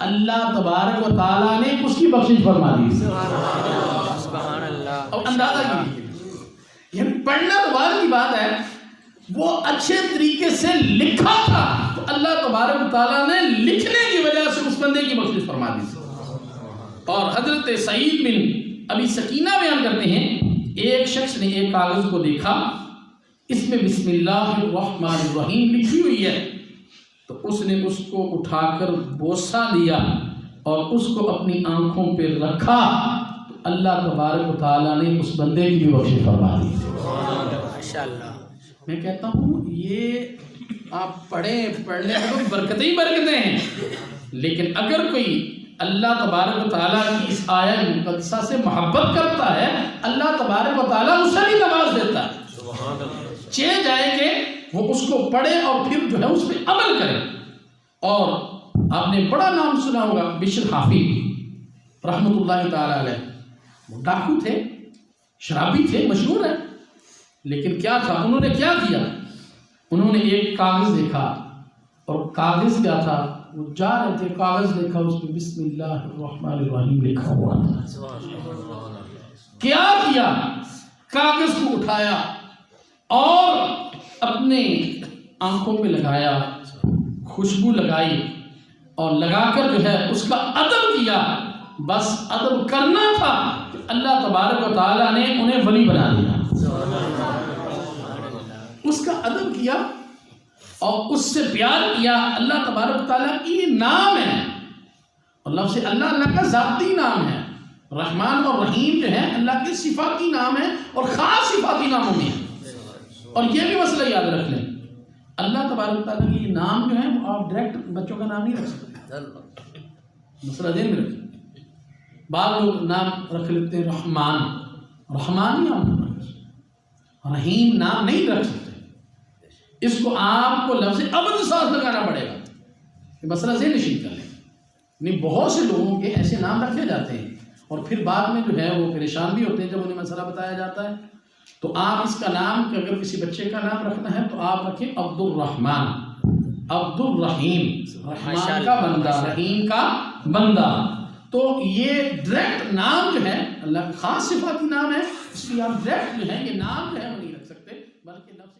اللہ تبارک و تعالیٰ نے اس کی بخشش فرما دی. سبحان اللہ. اب اندازہ کیجیے، یعنی پڑھنا تو بعد کی بات ہے، وہ اچھے طریقے سے لکھا تھا تو اللہ تبارک و تعالیٰ نے لکھنے کی وجہ سے اس بندے کی بخشش فرما دی. اور حضرت سعید بن ابی سکینہ بیان کرتے ہیں، ایک شخص نے ایک کاغذ کو دیکھا، اس میں بسم اللہ الرحمن الرحیم لکھی ہوئی ہے، تو اس نے اس کو اٹھا کر بوسہ دیا اور اس کو اپنی آنکھوں پہ رکھا، تو اللہ تبارک و تعالیٰ نے اس بندے کی بھی بخشش فرما دی. ماشاءاللہ. میں کہتا ہوں یہ آپ پڑھیں، پڑھنے میں تو برکتیں ہی برکتیں ہیں، لیکن اگر کوئی اللہ تبارک و تعالیٰ کی اس آیت مقدسہ سے محبت کرتا ہے، اللہ تبارک و تعالیٰ اسے بھی نواز دیتا ہے. چاہے جائے کہ وہ اس کو پڑھے اور پھر جو ہے اس پہ عمل کرے. اور آپ نے بڑا نام سنا ہوگا بشر حافی رحمۃ اللہ تعالیٰ علیہ. وہ ڈاکو تھے، شرابی تھے، مشہور ہے، لیکن کیا تھا، انہوں نے کیا کیا، انہوں نے ایک کاغذ دیکھا، اور کاغذ کیا تھا، وہ جا رہے تھے، کاغذ دیکھا، اس پہ بسم اللہ الرحمن الرحیم لکھا ہوا تھا. کیا کاغذ کو اٹھایا اور اپنے آنکھوں پہ لگایا، خوشبو لگائی، اور لگا کر جو ہے اس کا ادب کیا. بس ادب کرنا تھا کہ اللہ تبارک و تعالیٰ نے انہیں ولی بنا دیا. اس کا ادب کیا اور اس سے پیار کیا. اللہ تبارک و تعالیٰ کی یہ نام ہے، اور لفظ اللہ کا ذاتی نام ہے. رحمان اور رحیم جو ہے اللہ کے صفاتی نام ہے، اور خاص صفاتی ناموں میں ہے. اور یہ بھی مسئلہ یاد رکھ لیں، اللہ تبارک و تعالیٰ کی یہ نام جو ہے وہ آپ ڈائریکٹ بچوں کا نام نہیں رکھ سکتے. مسئلہ ذہن میں رکھیں. بعض لوگ نام رکھ لیتے ہیں رحمان، رحمان ہی نام رکھ سکتے، رحیم نام نہیں رکھ سکتے. اس کو آپ کو لفظ ابد ساتھ لگانا پڑے گا. یہ مسئلہ ذہن نشین کر لیں. نہیں، بہت سے لوگوں کے ایسے نام رکھے جاتے ہیں اور پھر بعد میں جو ہے وہ پریشان بھی ہوتے ہیں جب انہیں مسئلہ بتایا جاتا ہے. تو آپ اس کا نام، کہ اگر کسی بچے کا نام رکھنا ہے تو آپ رکھیں عبد الرحمن، عبد الرحیم، رحمان کا بندہ، رحیم کا بندہ. تو یہ ڈائریکٹ نام جو ہے اللہ کا خاص صفاتی نام ہے، اس لیے آپ ڈائریکٹ جو ہے یہ نام جو ہے وہ نہیں رکھ سکتے، بلکہ لفظ